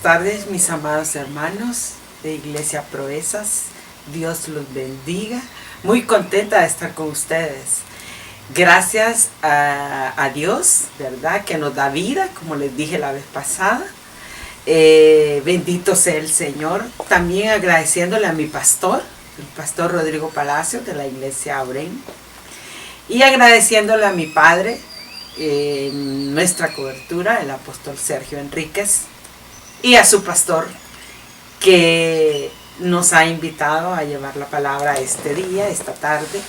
Buenas tardes, mis amados hermanos de Iglesia Proezas. Dios los bendiga. Muy contenta de estar con ustedes. Gracias a Dios, ¿verdad? Que nos da vida, como les dije la vez pasada. Bendito sea el Señor. También agradeciéndole a mi pastor, el pastor Rodrigo Palacios de la Iglesia Aurén. Y agradeciéndole a mi padre, nuestra cobertura, el apóstol Sergio Enríquez. Y a su pastor, que nos ha invitado a llevar la palabra este día, esta tarde.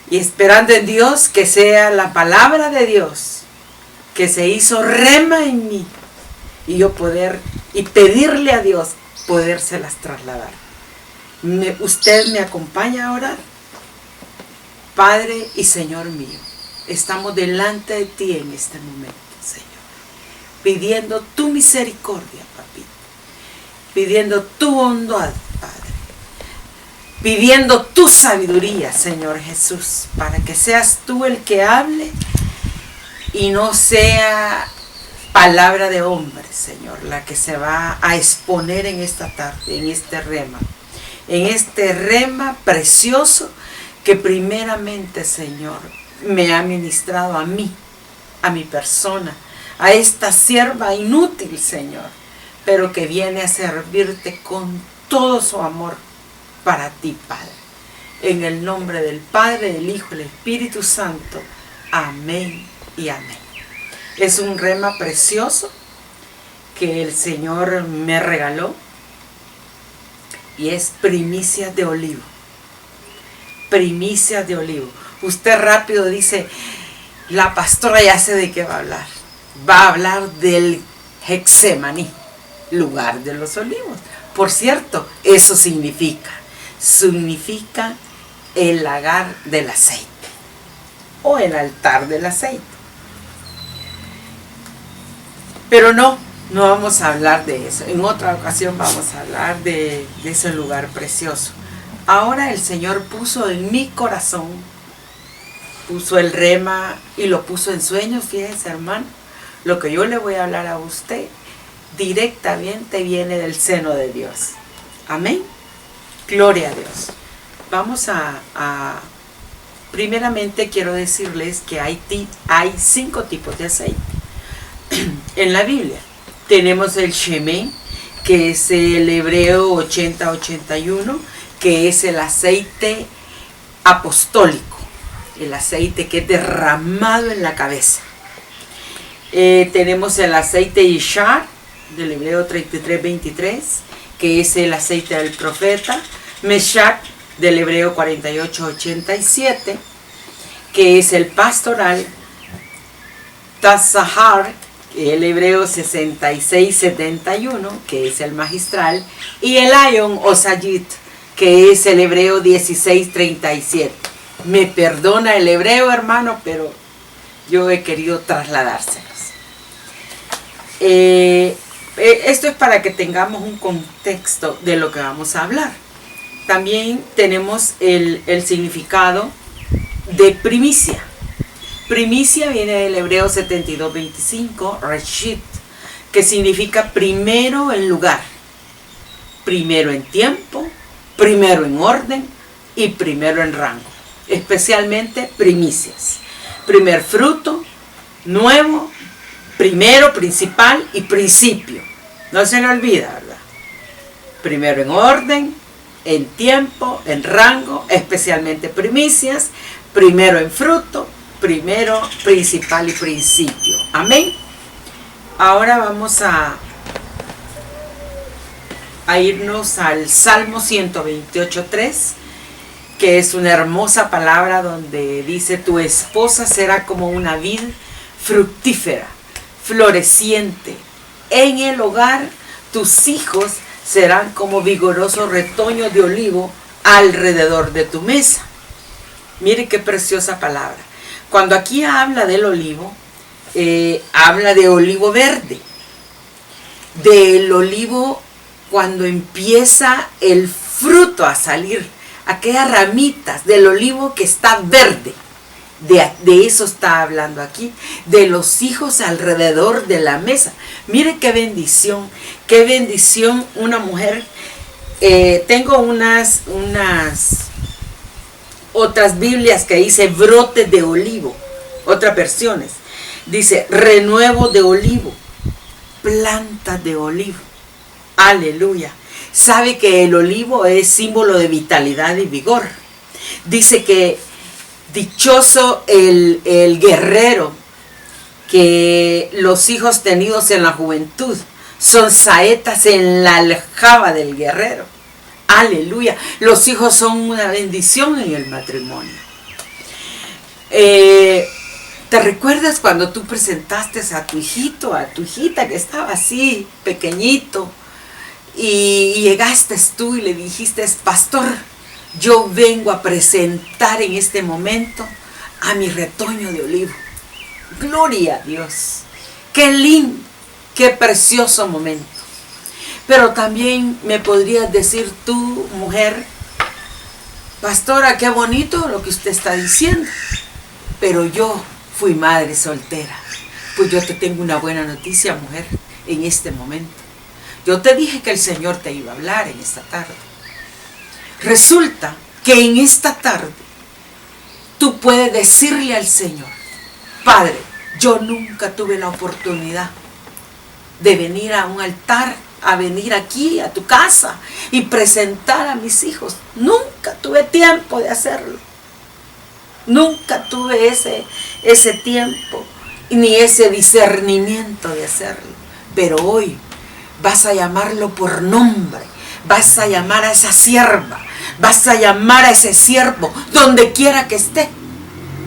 Y esperando en Dios que sea la palabra de Dios, que se hizo rema en mí. Y yo pedirle a Dios podérselas trasladar. ¿Usted me acompaña a orar? Padre y Señor mío, estamos delante de ti en este momento, Señor. Pidiendo tu misericordia, papito. Pidiendo tu bondad, Padre. Pidiendo tu sabiduría, Señor Jesús, para que seas tú el que hable y no sea palabra de hombre, Señor, la que se va a exponer en esta tarde, en este rema precioso que primeramente, Señor, me ha ministrado a mí, a mi persona, a esta sierva inútil, Señor, pero que viene a servirte con todo su amor para ti, Padre. En el nombre del Padre, del Hijo y del Espíritu Santo. Amén y amén. Es un rema precioso que el Señor me regaló y es primicias de olivo. Primicias de olivo. Usted rápido dice, la pastora ya sé de qué va a hablar. Va a hablar del Getsemaní, lugar de los olivos. Por cierto, eso significa el lagar del aceite o el altar del aceite. Pero no vamos a hablar de eso. En otra ocasión vamos a hablar de ese lugar precioso. Ahora el Señor puso en mi corazón, puso el rema y lo puso en sueños. Fíjense, hermano, lo que yo le voy a hablar a usted directamente viene del seno de Dios. Amén. Gloria a Dios. Vamos primeramente quiero decirles que hay 5 tipos de aceite. En la Biblia tenemos el Shemen, que es el hebreo 80-81, que es el aceite apostólico, el aceite que es derramado en la cabeza. Tenemos el aceite Ishar, del hebreo 33-23, que es el aceite del profeta. Meshach, del hebreo 48-87, que es el pastoral. Tazahar, el hebreo 66-71, que es el magistral. Y el Ayon o Sayit, que es el hebreo 16-37. Me perdona el hebreo, hermano, pero yo he querido trasladárselos. Esto es para que tengamos un contexto de lo que vamos a hablar. También tenemos el significado de primicia. Primicia viene del hebreo 72-25, Reshit, que significa primero en lugar, primero en tiempo, primero en orden y primero en rango. Especialmente primicias. Primer fruto, nuevo, primero, principal y principio. No se le olvida, ¿verdad? Primero en orden, en tiempo, en rango, especialmente primicias, primero en fruto, primero, principal y principio. Amén. Ahora vamos a irnos al Salmo 128:3, que es una hermosa palabra donde dice: tu esposa será como una vid fructífera, floreciente. En el hogar tus hijos serán como vigorosos retoños de olivo alrededor de tu mesa. Mire qué preciosa palabra. Cuando aquí habla del olivo, habla de olivo verde. Del olivo cuando empieza el fruto a salir, aquellas ramitas del olivo que está verde. De eso está hablando aquí, de los hijos alrededor de la mesa. Mire qué bendición Qué bendición una mujer. Tengo unas otras Biblias que dice brote de olivo, otras versiones. Dice renuevo de olivo, planta de olivo. Aleluya. Sabe que el olivo es símbolo de vitalidad y vigor. Dice que dichoso el guerrero, que los hijos tenidos en la juventud son saetas en la aljaba del guerrero. Aleluya. Los hijos son una bendición en el matrimonio. ¿Te recuerdas cuando tú presentaste a tu hijito, a tu hijita que estaba así, pequeñito, y llegaste tú y le dijiste, pastor, yo vengo a presentar en este momento a mi retoño de olivo? Gloria a Dios. Qué lindo, qué precioso momento. Pero también me podrías decir tú, mujer, pastora, qué bonito lo que usted está diciendo, pero yo fui madre soltera. Pues yo te tengo una buena noticia, mujer, en este momento. Yo te dije que el Señor te iba a hablar en esta tarde. Resulta que en esta tarde tú puedes decirle al Señor, Padre, yo nunca tuve la oportunidad de venir a un altar, a venir aquí a tu casa y presentar a mis hijos. Nunca tuve tiempo de hacerlo. Nunca tuve ese tiempo ni ese discernimiento de hacerlo. Pero hoy vas a llamarlo por nombre. Vas a llamar a esa sierva. Vas a llamar a ese siervo donde quiera que esté.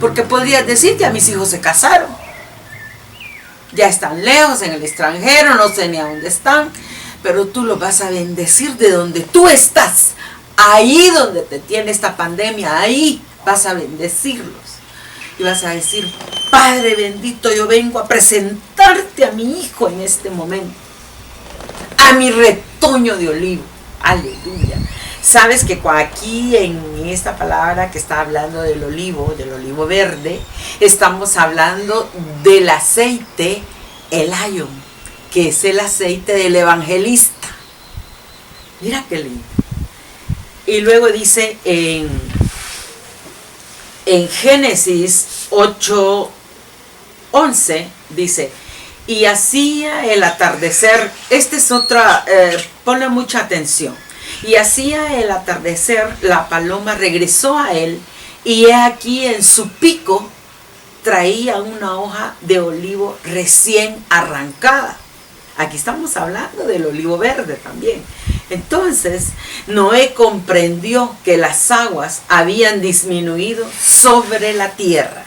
Porque podrías decir que a mis hijos se casaron. Ya están lejos en el extranjero, no sé ni a dónde están. Pero tú los vas a bendecir de donde tú estás. Ahí donde te tiene esta pandemia, ahí vas a bendecirlos. Y vas a decir, Padre bendito, yo vengo a presentarte a mi hijo en este momento. A mi retoño de olivo. Aleluya. Sabes que aquí en esta palabra que está hablando del olivo verde, estamos hablando del aceite, el ayón, que es el aceite del evangelista. Mira qué lindo. Y luego dice en Génesis 8:11, dice, y hacía el atardecer, esta es otra, ponle mucha atención. Y hacía el atardecer, la paloma regresó a él, y he aquí en su pico traía una hoja de olivo recién arrancada. Aquí estamos hablando del olivo verde también. Entonces, Noé comprendió que las aguas habían disminuido sobre la tierra.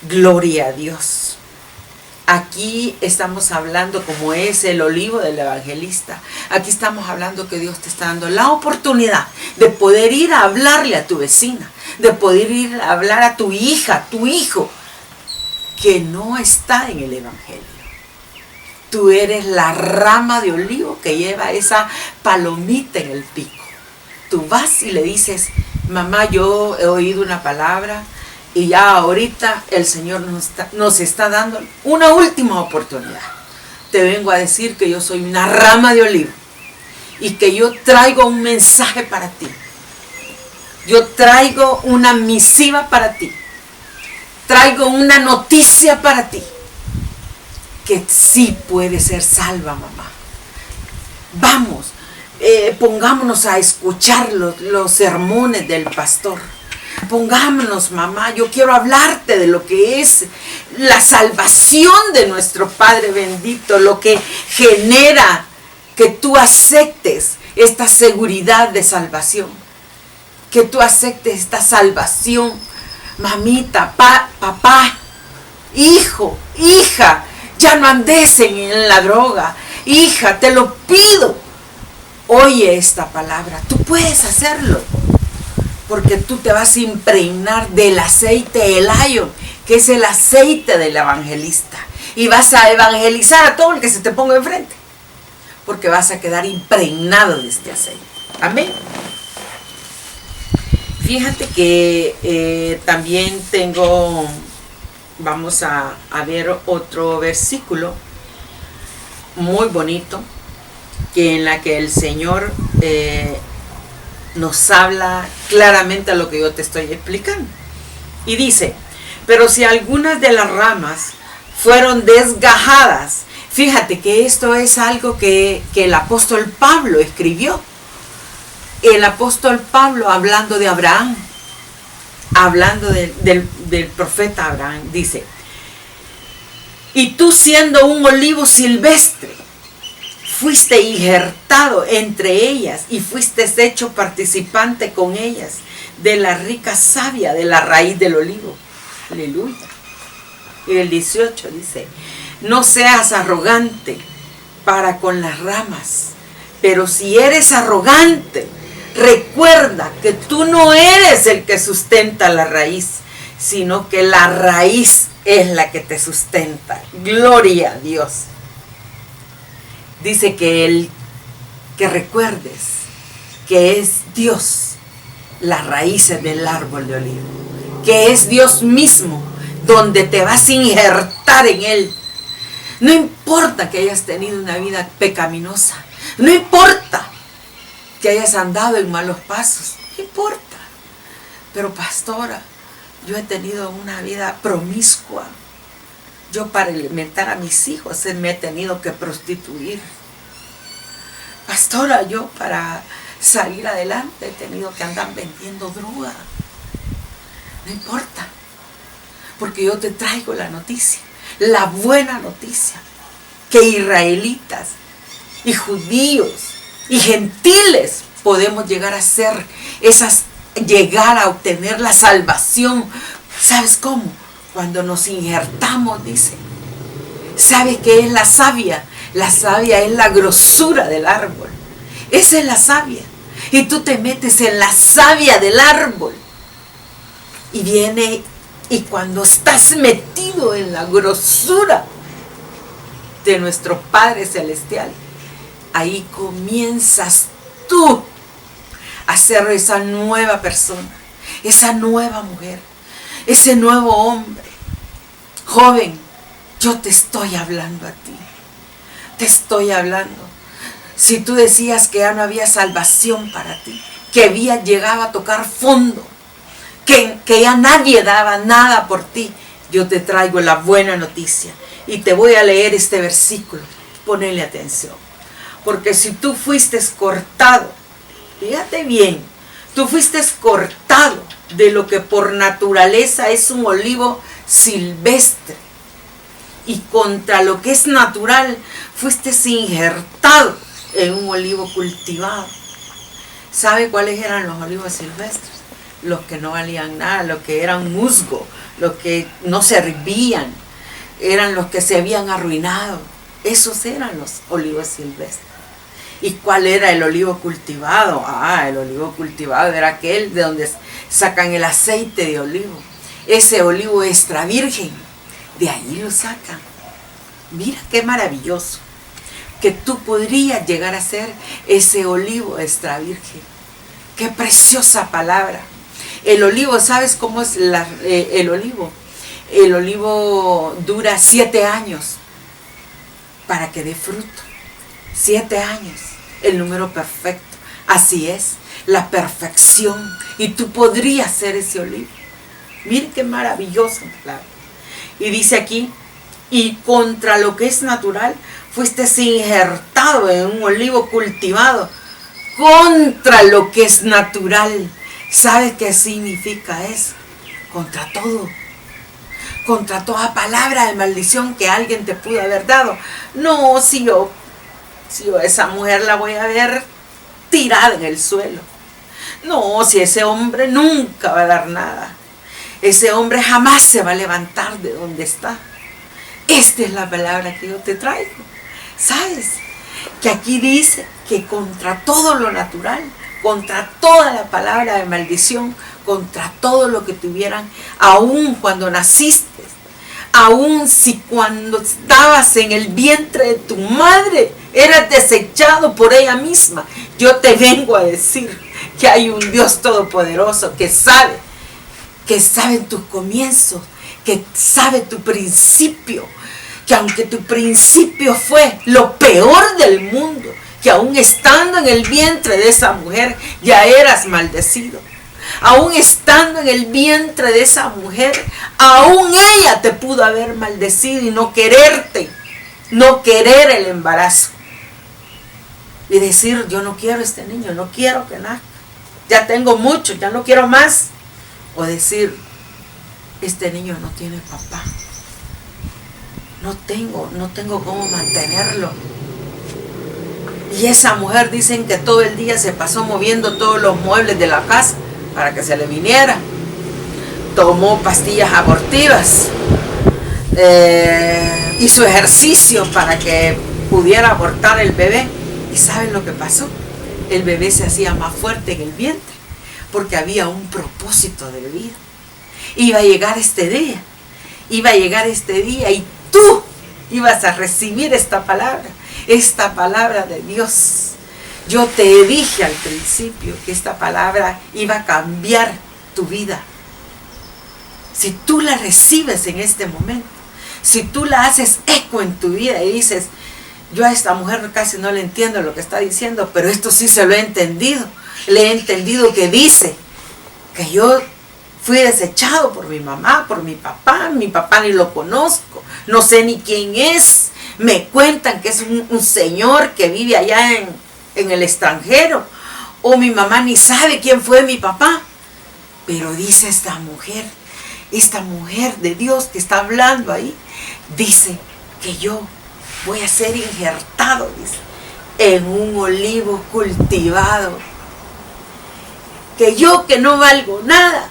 Gloria a Dios. Aquí estamos hablando, como es el olivo del evangelista, aquí estamos hablando que Dios te está dando la oportunidad de poder ir a hablarle a tu vecina, de poder ir a hablar a tu hija, tu hijo, que no está en el evangelio. Tú eres la rama de olivo que lleva esa palomita en el pico. Tú vas y le dices, mamá, yo he oído una palabra, y ya ahorita el Señor nos está dando una última oportunidad. Te vengo a decir que yo soy una rama de olivo y que yo traigo un mensaje para ti. Yo traigo una misiva para ti. Traigo una noticia para ti. Que sí puede ser salva, mamá. Vamos, pongámonos a escuchar los sermones del pastor. Pongámonos, mamá, yo quiero hablarte de lo que es la salvación de nuestro Padre bendito, lo que genera que tú aceptes esta seguridad de salvación, que tú aceptes esta salvación, mamita, papá, hijo, hija, ya no andes en la droga, hija, te lo pido, oye esta palabra, tú puedes hacerlo. Porque tú te vas a impregnar del aceite elayo, que es el aceite del evangelista. Y vas a evangelizar a todo el que se te ponga enfrente. Porque vas a quedar impregnado de este aceite. Amén. Fíjate que también vamos a ver otro versículo muy bonito. en la que el Señor nos habla claramente a lo que yo te estoy explicando. Y dice, pero si algunas de las ramas fueron desgajadas, fíjate que esto es algo que el apóstol Pablo escribió. El apóstol Pablo, hablando de Abraham, hablando del profeta Abraham, dice, y tú siendo un olivo silvestre, fuiste injertado entre ellas y fuiste hecho participante con ellas de la rica savia de la raíz del olivo. Aleluya. Y el 18 dice, no seas arrogante para con las ramas, pero si eres arrogante, recuerda que tú no eres el que sustenta la raíz, sino que la raíz es la que te sustenta. Gloria a Dios. Dice que recuerdes que es Dios las raíces del árbol de olivo, que es Dios mismo donde te vas a injertar en Él. No importa que hayas tenido una vida pecaminosa, no importa que hayas andado en malos pasos, no importa. Pero pastora, yo he tenido una vida promiscua. Yo para alimentar a mis hijos me he tenido que prostituir. Pastora, yo para salir adelante he tenido que andar vendiendo droga. No importa, porque yo te traigo la noticia, la buena noticia, que israelitas y judíos y gentiles podemos llegar a ser llegar a obtener la salvación. ¿Sabes cómo? Cuando nos injertamos, dice. ¿Sabes qué es la savia? La savia es la grosura del árbol. Esa es la savia. Y tú te metes en la savia del árbol. Y viene, y cuando estás metido en la grosura de nuestro Padre Celestial, ahí comienzas tú a ser esa nueva persona, esa nueva mujer, ese nuevo hombre. Joven, yo te estoy hablando a ti. Te estoy hablando. Si tú decías que ya no había salvación para ti, que había llegado a tocar fondo, que ya nadie daba nada por ti, yo te traigo la buena noticia. Y te voy a leer este versículo. Ponle atención. Porque si tú fuiste cortado, fíjate bien, tú fuiste cortado de lo que por naturaleza es un olivo silvestre, y contra lo que es natural fuiste injertado en un olivo cultivado. ¿Sabe cuáles eran los olivos silvestres? Los que no valían nada, los que eran musgo, los que no servían, eran los que se habían arruinado. Esos eran los olivos silvestres. ¿Y cuál era el olivo cultivado? El olivo cultivado era aquel de donde sacan el aceite de olivo. Ese olivo extra virgen, de ahí lo sacan. Mira qué maravilloso que tú podrías llegar a ser ese olivo extra virgen. Qué preciosa palabra. El olivo, ¿sabes cómo es el olivo? El olivo dura 7 años para que dé fruto. 7 años, el número perfecto. Así es, la perfección. Y tú podrías ser ese olivo. Miren qué maravillosa palabra. Y dice aquí, y contra lo que es natural, fuiste injertado en un olivo cultivado. Contra lo que es natural. ¿Sabes qué significa eso? Contra todo. Contra toda palabra de maldición que alguien te pudo haber dado. No, si yo esa mujer la voy a ver tirada en el suelo. No, si ese hombre nunca va a dar nada. Ese hombre jamás se va a levantar de donde está. Esta es la palabra que yo te traigo. ¿Sabes? Que aquí dice que contra todo lo natural, contra toda la palabra de maldición, contra todo lo que tuvieran, aún cuando naciste, aún si cuando estabas en el vientre de tu madre, eras desechado por ella misma. Yo te vengo a decir que hay un Dios todopoderoso que sabe tus comienzos, que sabe tu principio, que aunque tu principio fue lo peor del mundo, que aún estando en el vientre de esa mujer ya eras maldecido. Aún estando en el vientre de esa mujer, aún ella te pudo haber maldecido y no quererte, no querer el embarazo. Y decir, yo no quiero este niño, no quiero que nazca. Ya tengo mucho, ya no quiero más. O decir, este niño no tiene papá. No tengo cómo mantenerlo. Y esa mujer dicen que todo el día se pasó moviendo todos los muebles de la casa para que se le viniera. Tomó pastillas abortivas. Hizo ejercicio para que pudiera abortar el bebé. ¿Y saben lo que pasó? El bebé se hacía más fuerte en el vientre porque había un propósito de vida. Iba a llegar este día. Iba a llegar este día y tú ibas a recibir esta palabra de Dios. Yo te dije al principio que esta palabra iba a cambiar tu vida. Si tú la recibes en este momento, si tú la haces eco en tu vida y dices, yo a esta mujer casi no le entiendo lo que está diciendo, pero esto sí se lo he entendido. Le he entendido que dice que yo fui desechado por mi mamá, por mi papá ni lo conozco, no sé ni quién es. Me cuentan que es un señor que vive allá en el extranjero, o mi mamá ni sabe quién fue mi papá. Pero dice esta mujer de Dios que está hablando ahí, dice que yo voy a ser injertado, dice, en un olivo cultivado. Que yo que no valgo nada,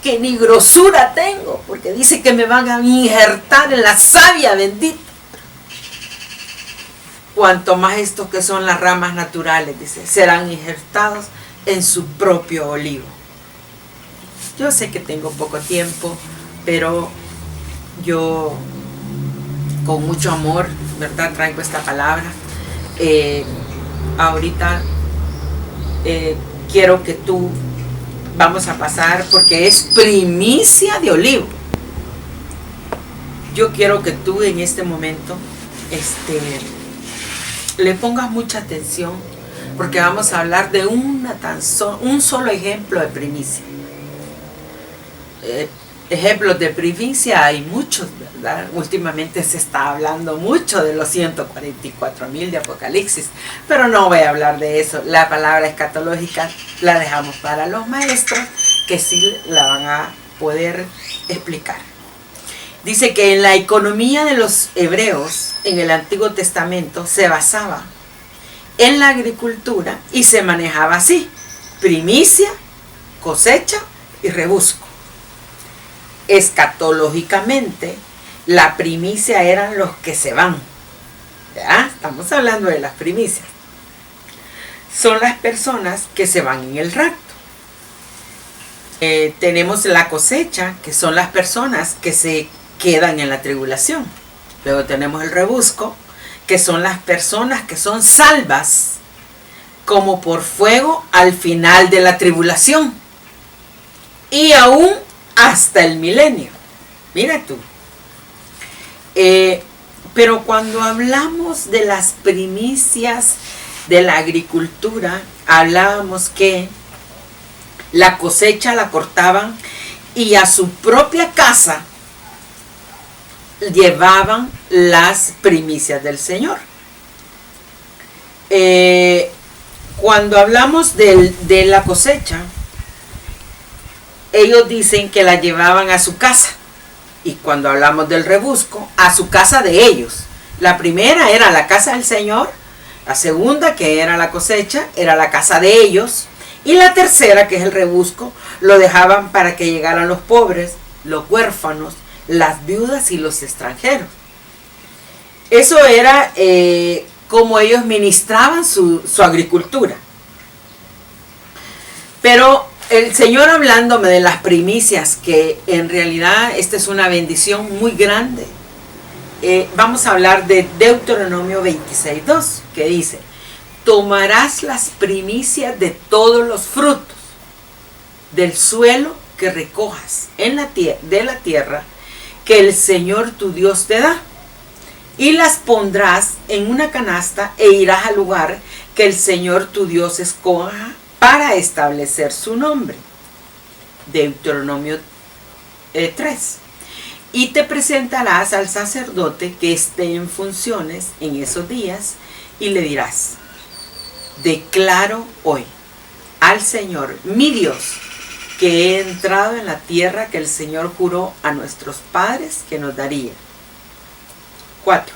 que ni grosura tengo, porque dice que me van a injertar en la savia bendita. Cuanto más estos que son las ramas naturales, dice, serán injertados en su propio olivo. Yo sé que tengo poco tiempo, pero yo con mucho amor, ¿verdad?, traigo esta palabra. Ahorita quiero que tú, vamos a pasar, porque es primicia de olivo. Yo quiero que tú en este momento le pongas mucha atención, porque vamos a hablar de un solo ejemplo de primicia. Ejemplos de primicia hay muchos, ¿verdad? Últimamente se está hablando mucho de los 144,000 de Apocalipsis, pero no voy a hablar de eso. La palabra escatológica la dejamos para los maestros, que sí la van a poder explicar. Dice que en la economía de los hebreos en el Antiguo Testamento se basaba en la agricultura y se manejaba así: primicia, cosecha y rebusco. Escatológicamente, la primicia eran los que se van. ¿Ya? Estamos hablando de las primicias. Son las personas que se van en el rapto. Tenemos la cosecha, que son las personas que se quedan en la tribulación. Luego tenemos el rebusco, que son las personas que son salvas como por fuego al final de la tribulación y aún hasta el milenio. Mira tú. Pero cuando hablamos de las primicias de la agricultura, hablábamos que la cosecha la cortaban y a su propia casa llevaban las primicias del Señor. Cuando hablamos de la cosecha, ellos dicen que la llevaban a su casa. Y cuando hablamos del rebusco, a su casa de ellos. La primera era la casa del Señor, la segunda, que era la cosecha, era la casa de ellos, y la tercera, que es el rebusco, lo dejaban para que llegaran los pobres, los huérfanos, las viudas y los extranjeros. Eso era como ellos ministraban su agricultura. Pero el Señor, hablándome de las primicias, que en realidad esta es una bendición muy grande, vamos a hablar de Deuteronomio 26:2, que dice: tomarás las primicias de todos los frutos del suelo que recojas de la tierra que el Señor tu Dios te da, y las pondrás en una canasta e irás al lugar que el Señor tu Dios escoja para establecer su nombre. Deuteronomio 3. Y te presentarás al sacerdote que esté en funciones en esos días y le dirás: declaro hoy al Señor mi Dios que he entrado en la tierra que el Señor juró a nuestros padres que nos daría. 4.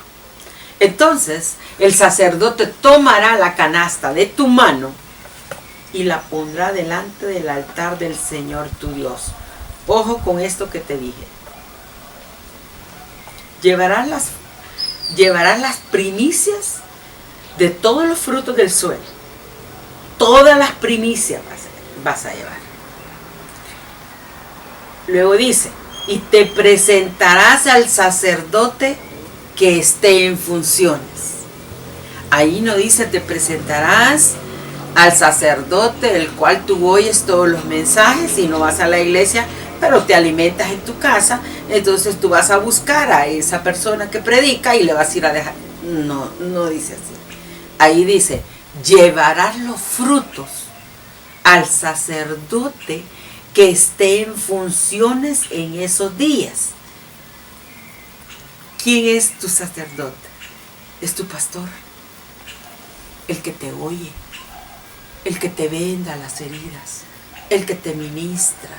Entonces el sacerdote tomará la canasta de tu mano y la pondrá delante del altar del Señor tu Dios. Ojo con esto que te dije. Llevarás las primicias de todos los frutos del suelo. Todas las primicias vas a llevar. Luego dice: y te presentarás al sacerdote que esté en funciones. Ahí no dice te presentarás al sacerdote el cual tú oyes todos los mensajes y no vas a la iglesia, pero te alimentas en tu casa. Entonces tú vas a buscar a esa persona que predica y le vas a ir a dejar. No, no dice así. Ahí dice: llevarás los frutos al sacerdote que esté en funciones en esos días. ¿Quién es tu sacerdote? Es tu pastor, el que te oye, el que te venda las heridas, el que te ministra,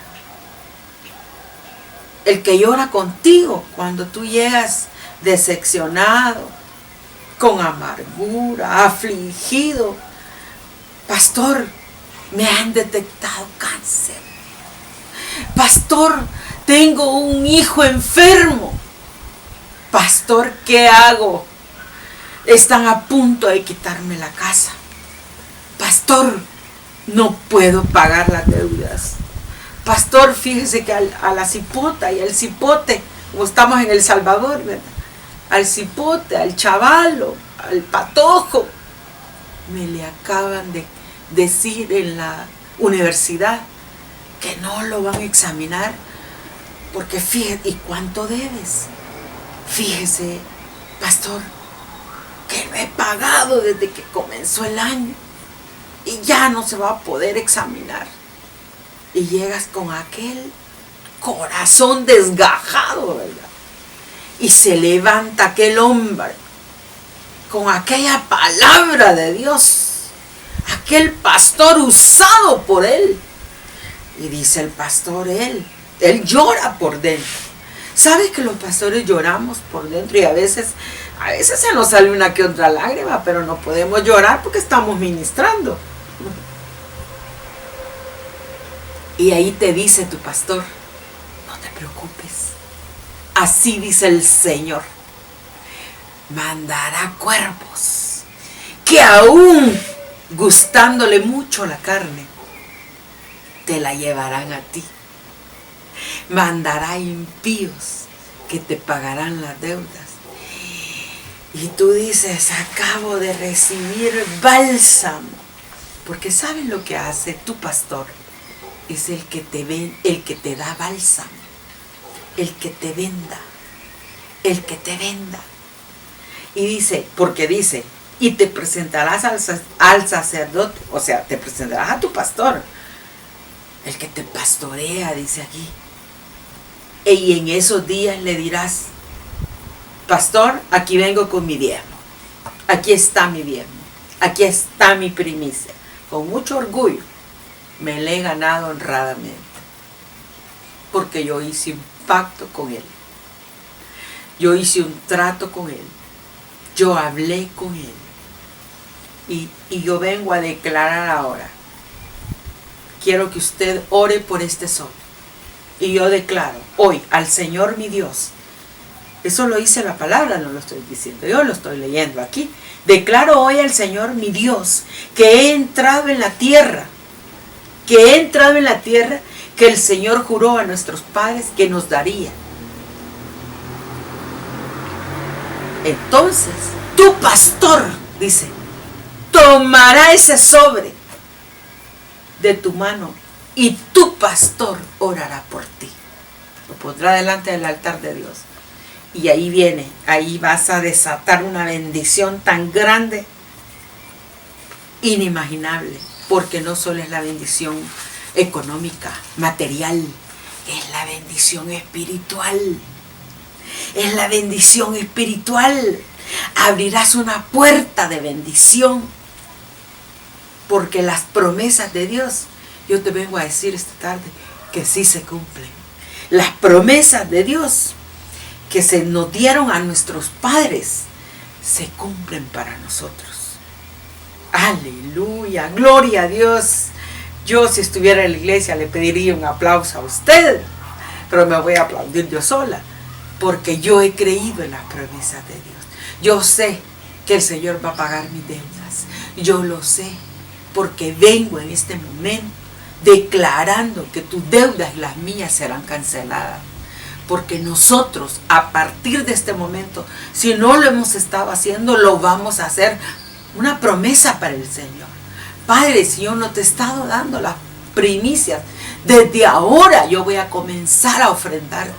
el que llora contigo cuando tú llegas decepcionado, con amargura, afligido. Pastor, me han detectado cáncer. Pastor, tengo un hijo enfermo. Pastor, ¿qué hago? Están a punto de quitarme la casa. Pastor, no puedo pagar las deudas. Pastor, fíjese que a la cipota y al cipote, como estamos en El Salvador, ¿verdad? Al cipote, al chavalo, al patojo, me le acaban de decir en la universidad que no lo van a examinar porque fíjese, ¿y cuánto debes? Fíjese, pastor, que lo he pagado desde que comenzó el año y ya no se va a poder examinar. Y llegas con aquel corazón desgajado, ¿verdad? Y se levanta aquel hombre con aquella palabra de Dios, aquel pastor usado por él. Y dice el pastor, él llora por dentro. ¿Sabes que los pastores lloramos por dentro? Y a veces se nos sale una que otra lágrima, pero no podemos llorar porque estamos ministrando. Y ahí te dice tu pastor: no te preocupes. Así dice el Señor: mandará cuervos que aún gustándole mucho la carne, te la llevarán a ti. Mandará impíos que te pagarán las deudas. Y tú dices: acabo de recibir bálsamo. Porque ¿sabes lo que hace tu pastor? Es el que te da bálsamo, el que te venda, Y dice, porque dice: y te presentarás al sacerdote, o sea, te presentarás a tu pastor, el que te pastorea, dice aquí. Y en esos días le dirás: pastor, aquí vengo con mi diezmo, aquí está mi diezmo, aquí está mi primicia. Con mucho orgullo me le he ganado honradamente, porque yo hice un pacto con él, yo hice un trato con él, yo hablé con él, y yo vengo a declarar ahora. Quiero que usted ore por este sol. Y yo declaro hoy al Señor mi Dios. Eso lo dice la palabra, no lo estoy diciendo, yo lo estoy leyendo aquí. Declaro hoy al Señor mi Dios que he entrado en la tierra, que el Señor juró a nuestros padres que nos daría. Entonces, tu pastor, dice, tomará ese sobre de tu mano y tu pastor orará por ti. Lo pondrá delante del altar de Dios. Y ahí vas a desatar una bendición tan grande inimaginable, porque no solo es la bendición económica, material, es la bendición espiritual. Es la bendición espiritual. Abrirás una puerta de bendición, porque las promesas de Dios, yo te vengo a decir esta tarde, que sí se cumplen. Las promesas de Dios que se nos dieron a nuestros padres, se cumplen para nosotros. Aleluya, gloria a Dios. Yo, si estuviera en la iglesia, le pediría un aplauso a usted, pero me voy a aplaudir yo sola, porque yo he creído en las promesas de Dios. Yo sé que el Señor va a pagar mis deudas. Yo lo sé, porque vengo en este momento declarando que tus deudas y las mías serán canceladas. Porque nosotros, a partir de este momento, si no lo hemos estado haciendo, lo vamos a hacer. Una promesa para el Señor. Padre, si yo no te he estado dando las primicias, desde ahora yo voy a comenzar a ofrendarte.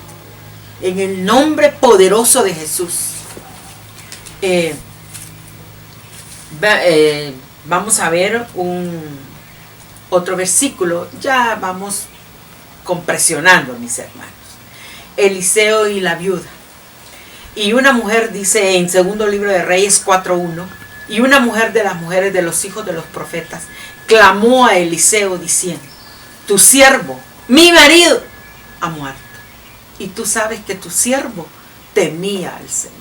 En el nombre poderoso de Jesús. Vamos a ver otro versículo. Ya vamos compresionando, mis hermanos. Eliseo y la viuda. Y una mujer, dice en segundo libro de Reyes 4:1, y una mujer de las mujeres de los hijos de los profetas clamó a Eliseo diciendo: tu siervo, mi marido, ha muerto. Y tú sabes que tu siervo temía al Señor.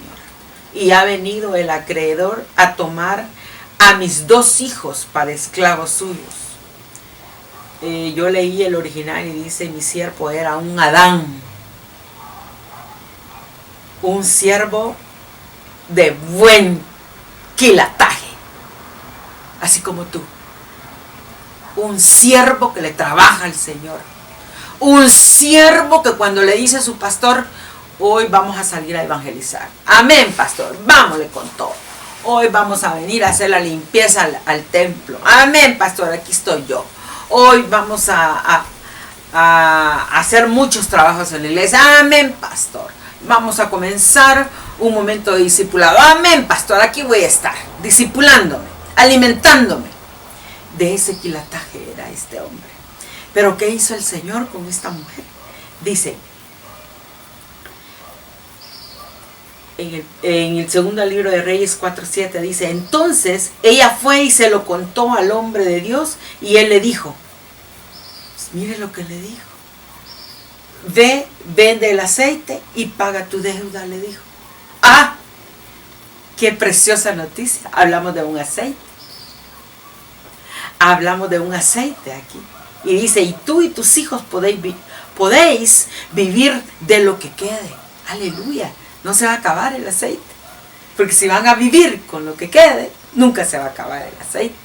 Y ha venido el acreedor a tomar a mis 2 hijos para esclavos suyos. Yo leí el original y dice: mi siervo era un Adán. Un siervo de buen quilataje, así como tú. Un siervo que le trabaja al Señor. Un siervo que cuando le dice a su pastor: hoy vamos a salir a evangelizar. Amén, pastor, vámonos con todo. Hoy vamos a venir a hacer la limpieza al templo. Amén, pastor, aquí estoy yo. Hoy vamos a hacer muchos trabajos en la iglesia. Amén, pastor. Vamos a comenzar un momento de discipulado. Amén, pastor, aquí voy a estar, discipulándome, alimentándome. De ese quilataje era este hombre. Pero ¿qué hizo el Señor con esta mujer? Dice, en el segundo libro de Reyes 4:7, dice: entonces ella fue y se lo contó al hombre de Dios, y él le dijo, pues mire lo que le dijo: ve, vende el aceite y paga tu deuda, le dijo. ¡Ah! ¡Qué preciosa noticia! Hablamos de un aceite. Hablamos de un aceite aquí. Y dice: y tú y tus hijos podéis vivir de lo que quede. ¡Aleluya! No se va a acabar el aceite. Porque si van a vivir con lo que quede, nunca se va a acabar el aceite.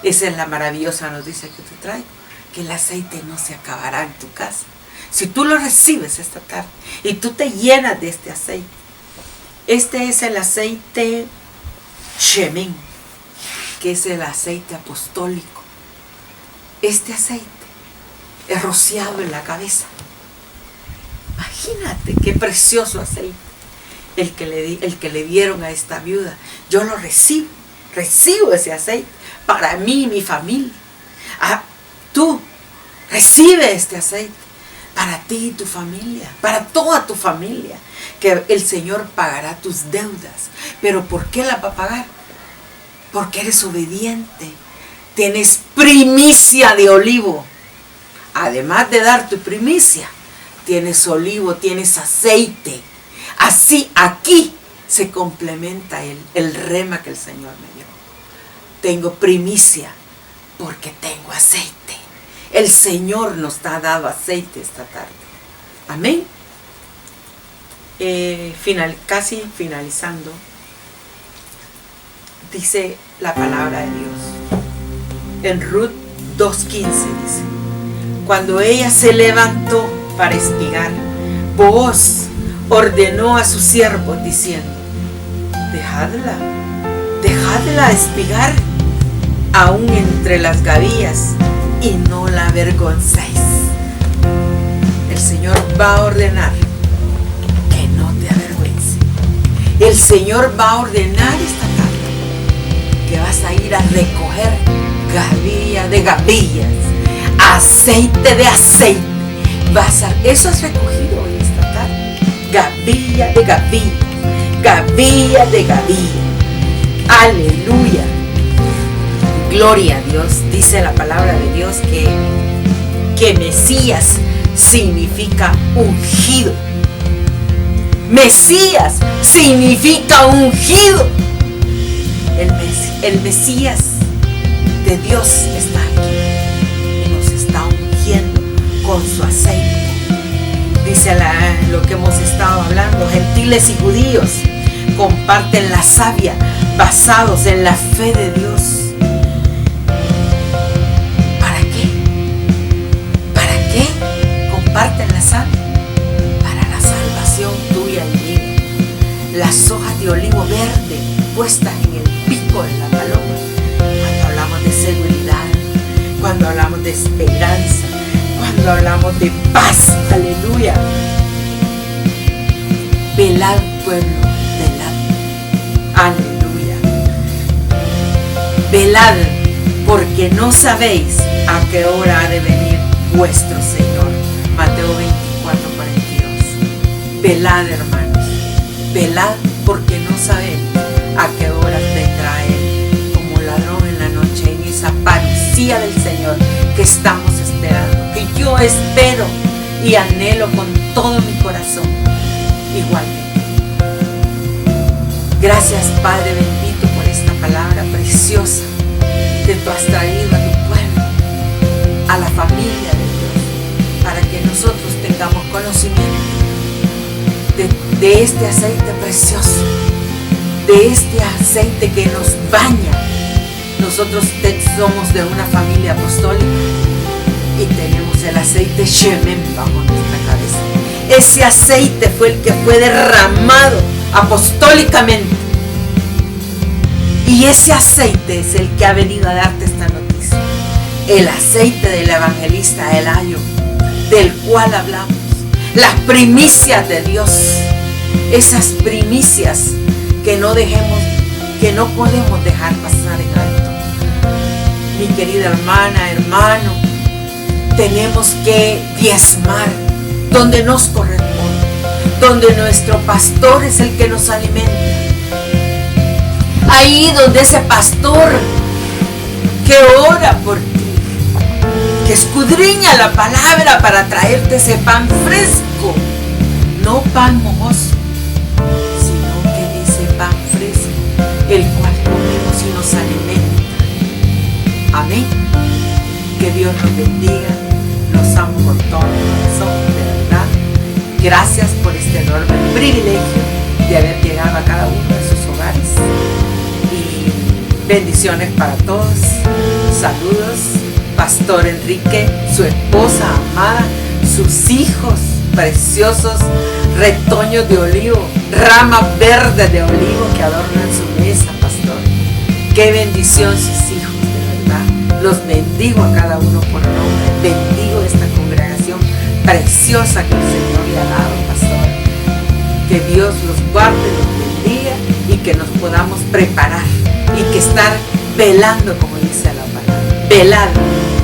Esa es la maravillosa noticia que te traigo. Que el aceite no se acabará en tu casa. Si tú lo recibes esta tarde y tú te llenas de este aceite. Este es el aceite Shemen, que es el aceite apostólico. Este aceite es rociado en la cabeza. Imagínate qué precioso aceite el que le dieron a esta viuda. Yo lo recibo ese aceite para mí y mi familia. Tú recibe este aceite para ti y tu familia, para toda tu familia, que el Señor pagará tus deudas. ¿Pero por qué la va a pagar? Porque eres obediente. Tienes primicia de olivo. Además de dar tu primicia, tienes olivo, tienes aceite. Así aquí se complementa el rema que el Señor me dio. Tengo primicia porque tengo aceite. El Señor nos ha dado aceite esta tarde. Amén. Casi finalizando, dice la palabra de Dios. En Ruth 2:15 dice: cuando ella se levantó para espigar, Booz ordenó a sus siervos diciendo: dejadla espigar aún entre las gavillas y no la avergoncéis. El Señor va a ordenar que no te avergüences. El Señor va a ordenar esta tarde que vas a ir a recoger gavilla de gavillas, aceite de aceite. Eso has recogido hoy esta tarde. Gavilla de gavillas, gavilla de gavillas. Aleluya. Gloria a Dios. Dice la palabra de Dios que Mesías significa ungido. Mesías significa ungido. El Mesías de Dios está aquí y nos está ungiendo con su aceite. Dice lo que hemos estado hablando: gentiles y judíos comparten la savia basados en la fe de Dios. ¿Para qué? ¿Para qué comparten la savia? Para la salvación tuya y mía. Las hojas de olivo verde puestas en el pico de la paloma, cuando hablamos de seguridad, cuando hablamos de esperanza, cuando hablamos de paz. Aleluya. Velad, pueblo, velad. Aleluya. Velad, porque no sabéis a qué hora ha de venir vuestro Señor. Mateo 24:42. Velad, hermanos. Velad, porque no sabemos a qué hora vendrá Él como ladrón en la noche, en esa parucía del Señor que estamos esperando, que yo espero y anhelo con todo mi corazón, igual que tú. Gracias, Padre bendito, por esta palabra preciosa que tú has traído a tu pueblo, a la familia de Dios, para que nosotros tengamos conocimiento de este aceite precioso, de este aceite que nos baña. Nosotros somos de una familia apostólica y tenemos el aceite Shemen bajo nuestra cabeza. Ese aceite fue el que fue derramado apostólicamente, y ese aceite es el que ha venido a darte esta noticia. El aceite del evangelista Elayo, del cual hablamos. Las primicias de Dios, esas primicias que no podemos dejar pasar en alto. Mi querida hermana, hermano, tenemos que diezmar donde nos corresponde, donde nuestro pastor es el que nos alimenta. Ahí donde ese pastor que ora por ti, que escudriña la palabra para traerte ese pan fresco, no pan mojoso, sino que ese pan fresco, el cual comemos y nos alimenta. Amén. Que Dios nos bendiga, los amo con todo mi corazón, de verdad. Gracias por este enorme privilegio de haber llegado a cada uno de sus hogares. Y bendiciones para todos. Saludos, Pastor Enrique, su esposa amada, sus hijos preciosos, retoños de olivo, ramas verdes de olivo que adornan su mesa, pastor. Qué bendición sus hijos, de verdad. Los bendigo a cada uno por nombre. Bendigo esta congregación preciosa que el Señor le ha dado, pastor. Que Dios los guarde, los bendiga y que nos podamos preparar y que estar velando, como dice la palabra. Velad,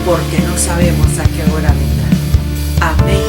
porque no sabemos a qué hora vendrá. Amén.